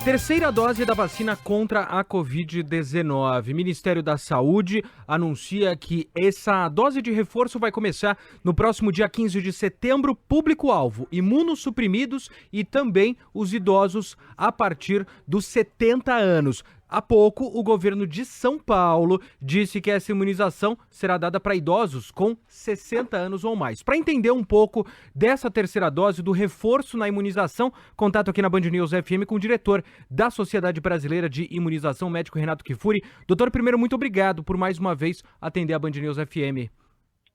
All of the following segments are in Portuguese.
Terceira dose da vacina contra a Covid-19. O Ministério da Saúde anuncia que essa dose de reforço vai começar no próximo dia 15 de setembro. Público-alvo: imunossuprimidos e também os idosos a partir dos 70 anos. Há pouco, o governo de São Paulo disse que essa imunização será dada para idosos com 60 anos ou mais. Para entender um pouco dessa terceira dose, do reforço na imunização, contato aqui na Band News FM com o diretor da Sociedade Brasileira de Imunização, médico Renato Kifuri. Doutor, primeiro, muito obrigado por mais uma vez atender a Band News FM.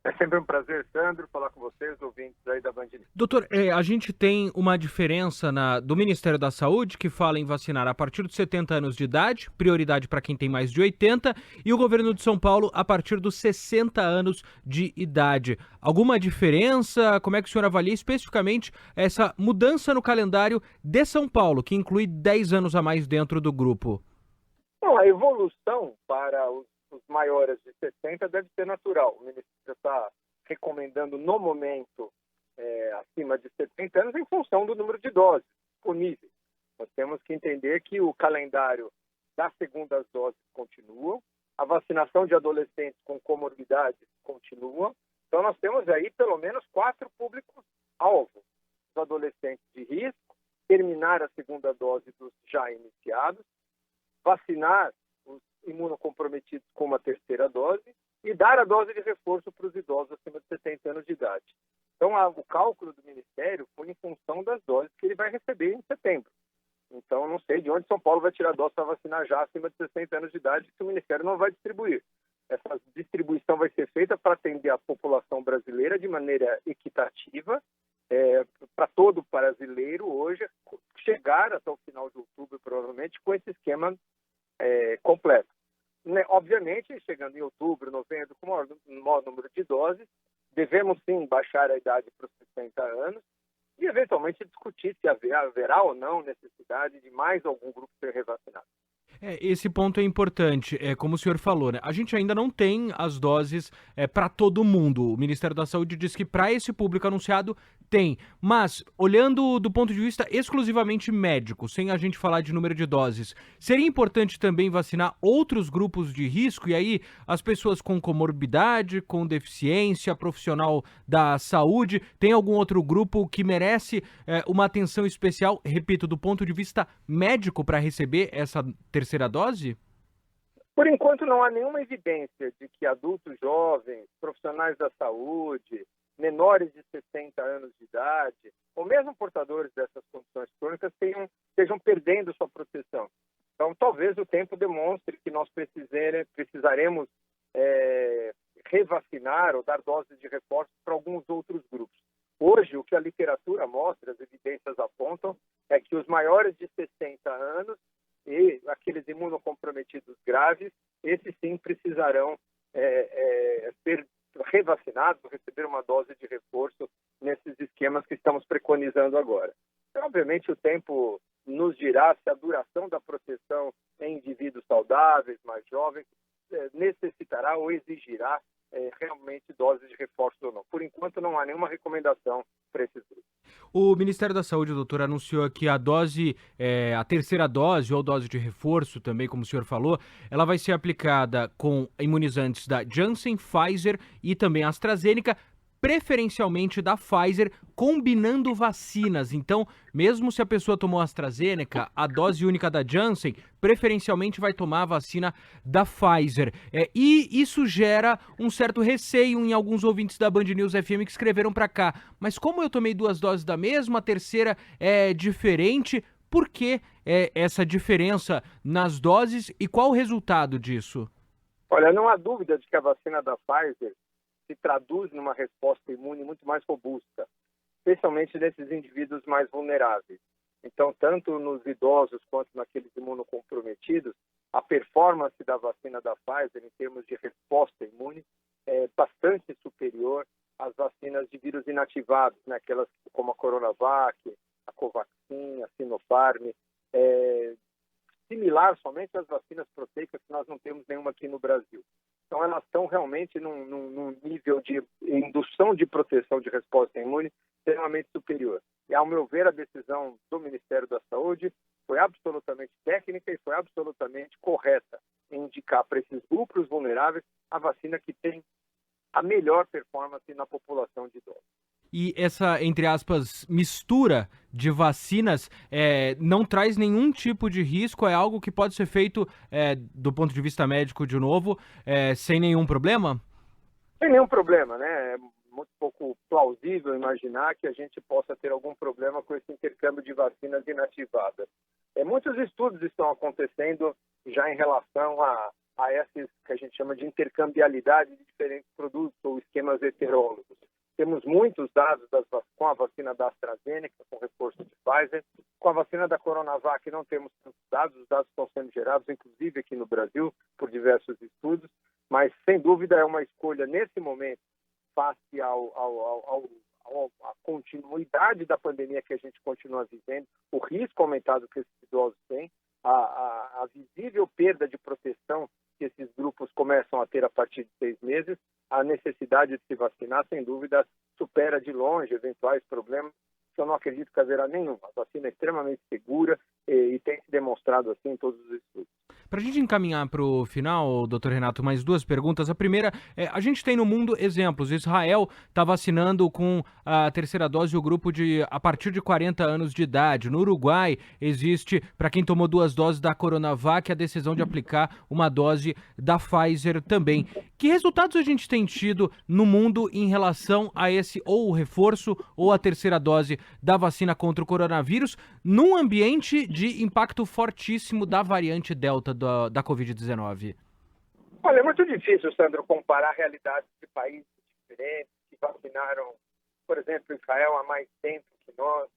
É sempre um prazer, Sandro, falar com vocês, ouvintes aí da Band News. Doutor, a gente tem uma diferença do Ministério da Saúde, que fala em vacinar a partir dos 70 anos de idade, prioridade para quem tem mais de 80, e o governo de São Paulo a partir dos 60 anos de idade. Alguma diferença? Como é que o senhor avalia especificamente essa mudança no calendário de São Paulo, que inclui 10 anos a mais dentro do grupo? Bom, a evolução para os maiores de 60 deve ser natural. O Ministério está recomendando, no momento, acima de 70 anos, em função do número de doses disponíveis. Nós temos que entender que o calendário das segundas doses continua, a vacinação de adolescentes com comorbidades continua. Então, nós temos aí pelo menos 4 públicos-alvo: os adolescentes de risco, terminar a segunda dose dos já iniciados, vacinar os imunocomprometidos com uma terceira dose e dar a dose de reforço para os idosos acima de 70 anos de idade. Então, o cálculo do Ministério foi em função das doses que ele vai receber em setembro. Então, não sei de onde São Paulo vai tirar dose para vacinar já acima de 60 anos de idade, que o Ministério não vai distribuir. Essa distribuição vai ser feita para atender a população brasileira de maneira equitativa, para todo brasileiro hoje chegar até o final de outubro, provavelmente, com esse esquema completo. Obviamente, chegando em outubro, novembro, com o maior número de doses, devemos sim baixar a idade para os 60 anos e, eventualmente, discutir se haverá ou não necessidade de mais algum grupo ser revacinado. Esse ponto é importante, como o senhor falou, né? A gente ainda não tem as doses para todo mundo. O Ministério da Saúde diz que para esse público anunciado tem, mas olhando do ponto de vista exclusivamente médico, sem a gente falar de número de doses, seria importante também vacinar outros grupos de risco, e aí as pessoas com comorbidade, com deficiência, profissional da saúde, tem algum outro grupo que merece uma atenção especial, repito, do ponto de vista médico, para receber essa terceira dose? Por enquanto, não há nenhuma evidência de que adultos jovens, profissionais da saúde, menores de 60 anos de idade, ou mesmo portadores dessas condições crônicas, estejam perdendo sua proteção. Então, talvez o tempo demonstre que nós precisaremos revacinar ou dar doses de reforço para alguns outros grupos. Hoje, o que a literatura mostra, as evidências apontam, é que os maiores de 60 anos e aqueles imunocomprometidos graves, esses sim precisarão ser revacinados, receber uma dose de reforço nesses esquemas que estamos preconizando agora. Então, obviamente, o tempo nos dirá se a duração da proteção em indivíduos saudáveis, mais jovens, necessitará ou exigirá realmente doses de reforço ou não. Por enquanto, não há nenhuma recomendação para esses grupos. O Ministério da Saúde, doutor, anunciou que a dose, a terceira dose ou dose de reforço também, como o senhor falou, ela vai ser aplicada com imunizantes da Janssen, Pfizer e também AstraZeneca, preferencialmente da Pfizer, combinando vacinas. Então, mesmo se a pessoa tomou AstraZeneca, a dose única da Janssen, preferencialmente vai tomar a vacina da Pfizer. E isso gera um certo receio em alguns ouvintes da Band News FM que escreveram para cá. Mas como eu tomei 2 doses da mesma, a terceira é diferente, por que essa diferença nas doses e qual o resultado disso? Olha, não há dúvida de que a vacina da Pfizer se traduz numa resposta imune muito mais robusta, especialmente nesses indivíduos mais vulneráveis. Então, tanto nos idosos quanto naqueles imunocomprometidos, a performance da vacina da Pfizer em termos de resposta imune é bastante superior às vacinas de vírus inativados, né? Aquelas como a Coronavac, a Covaxin, a Sinopharm, similar somente às vacinas proteicas, que nós não temos nenhuma aqui no Brasil. Então, elas estão realmente num nível de indução de proteção de resposta imune extremamente superior. E, ao meu ver, a decisão do Ministério da Saúde foi absolutamente técnica e foi absolutamente correta em indicar para esses grupos vulneráveis a vacina que tem a melhor performance na população de idosos. E essa, entre aspas, mistura de vacinas não traz nenhum tipo de risco? É algo que pode ser feito, do ponto de vista médico, de novo, sem nenhum problema? Sem nenhum problema, né? É muito pouco plausível imaginar que a gente possa ter algum problema com esse intercâmbio de vacinas inativadas. Muitos estudos estão acontecendo já em relação a esses que a gente chama de intercambialidade de diferentes produtos ou esquemas heterólogos. Temos muitos dados com a vacina da AstraZeneca, com reforço de Pfizer. Com a vacina da Coronavac não temos tantos dados, os dados estão sendo gerados, inclusive aqui no Brasil, por diversos estudos, mas sem dúvida é uma escolha nesse momento, face à continuidade da pandemia que a gente continua vivendo, o risco aumentado que esses idosos têm, a visível perda de proteção que esses grupos começam a ter a partir de 6 meses, a necessidade de se vacinar, sem dúvida, supera de longe eventuais problemas, que eu não acredito que haverá nenhum. A vacina é extremamente segura e tem se demonstrado assim em todos os estudos. Para a gente encaminhar para o final, doutor Renato, mais 2 perguntas. A primeira, a gente tem no mundo exemplos. Israel está vacinando com a terceira dose o grupo a partir de 40 anos de idade. No Uruguai, existe, para quem tomou 2 doses da Coronavac, a decisão de aplicar uma dose da Pfizer também. Que resultados a gente tem tido no mundo em relação a esse, ou o reforço, ou a terceira dose da vacina contra o coronavírus, num ambiente de impacto fortíssimo da variante Delta da Covid-19? Olha, é muito difícil, Sandro, comparar realidades de países diferentes que vacinaram, por exemplo, Israel há mais tempo que nós,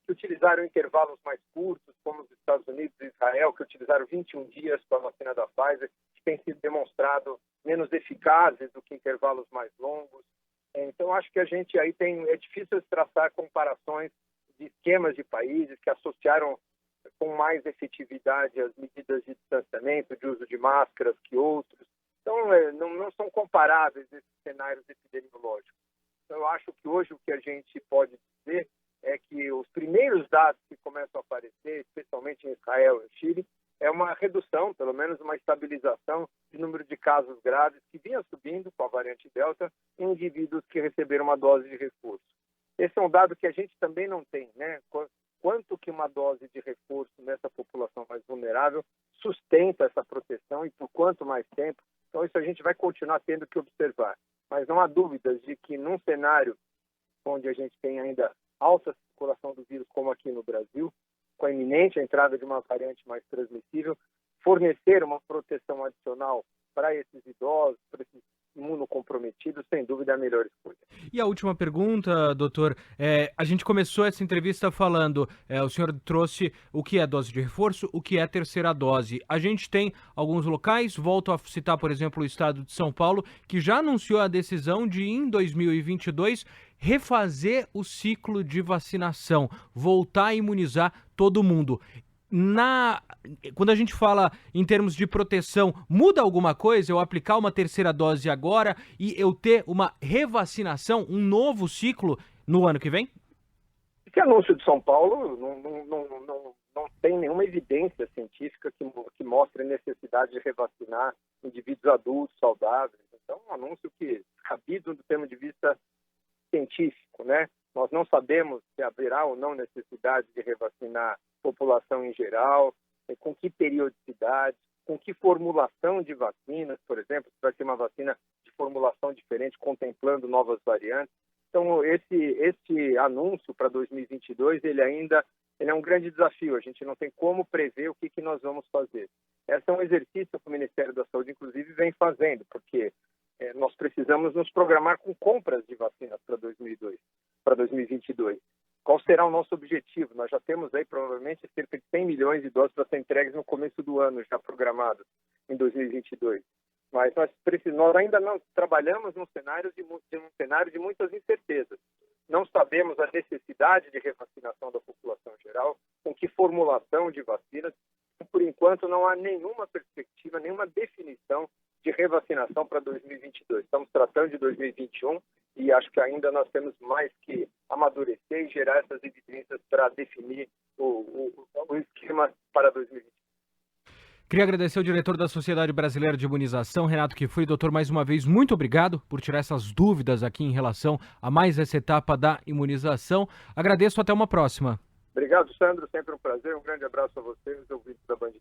que utilizaram intervalos mais curtos, como os Estados Unidos e Israel, que utilizaram 21 dias com a vacina da Pfizer, que tem sido demonstrado menos eficazes do que intervalos mais longos. Então, acho que a gente aí é difícil traçar comparações de esquemas de países que associaram com mais efetividade as medidas de distanciamento, de uso de máscaras que outros. Então, não são comparáveis esses cenários epidemiológicos. Então, eu acho que hoje o que a gente pode dizer é que os primeiros dados que começam a aparecer, especialmente em Israel e Chile, é uma redução, pelo menos uma estabilização do número de casos graves que vinha subindo com a variante Delta em indivíduos que receberam uma dose de reforço. Esse é um dado que a gente também não tem, né? Quanto que uma dose de reforço nessa população mais vulnerável sustenta essa proteção e por quanto mais tempo. Então, isso a gente vai continuar tendo que observar. Mas não há dúvidas de que num cenário onde a gente tem ainda alta circulação do vírus, como aqui no Brasil, com a iminente entrada de uma variante mais transmissível, fornecer uma proteção adicional para esses idosos, para esses imunocomprometidos, sem dúvida é a melhor escolha. E a última pergunta, doutor, a gente começou essa entrevista falando, o senhor trouxe o que é dose de reforço, o que é terceira dose. A gente tem alguns locais, volto a citar, por exemplo, o estado de São Paulo, que já anunciou a decisão de, em 2022, refazer o ciclo de vacinação, voltar a imunizar todo mundo. Quando a gente fala em termos de proteção, muda alguma coisa eu aplicar uma terceira dose agora e eu ter uma revacinação, um novo ciclo no ano que vem? Esse anúncio de São Paulo não tem nenhuma evidência científica que mostre a necessidade de revacinar indivíduos adultos, saudáveis. Então, é um anúncio que, cabido do ponto de vista científico, né? Nós não sabemos se haverá ou não necessidade de revacinar a população em geral, com que periodicidade, com que formulação de vacinas, por exemplo, se vai ser uma vacina de formulação diferente, contemplando novas variantes. Então, esse anúncio para 2022, ele é um grande desafio. A gente não tem como prever o que nós vamos fazer. Esse é um exercício que o Ministério da Saúde, inclusive, vem fazendo, porque nós precisamos nos programar com compras de vacinas para 2022. Qual será o nosso objetivo? Nós já temos aí provavelmente cerca de 100 milhões de doses para ser entregues no começo do ano, já programados em 2022. Mas nós ainda não trabalhamos num cenário de muitas incertezas. Não sabemos a necessidade de revacinação da população geral, com que formulação de vacinas. Por enquanto, não há nenhuma perspectiva, nenhuma definição de revacinação para 2022. Estamos tratando de 2021 e acho que ainda nós temos mais que amadurecer e gerar essas evidências para definir o esquema máxima para 2020. Queria agradecer ao diretor da Sociedade Brasileira de Imunização, Renato Kifuri. Doutor, mais uma vez, muito obrigado por tirar essas dúvidas aqui em relação a mais essa etapa da imunização. Agradeço, até uma próxima. Obrigado, Sandro. Sempre um prazer. Um grande abraço a vocês, ouvintes da Band.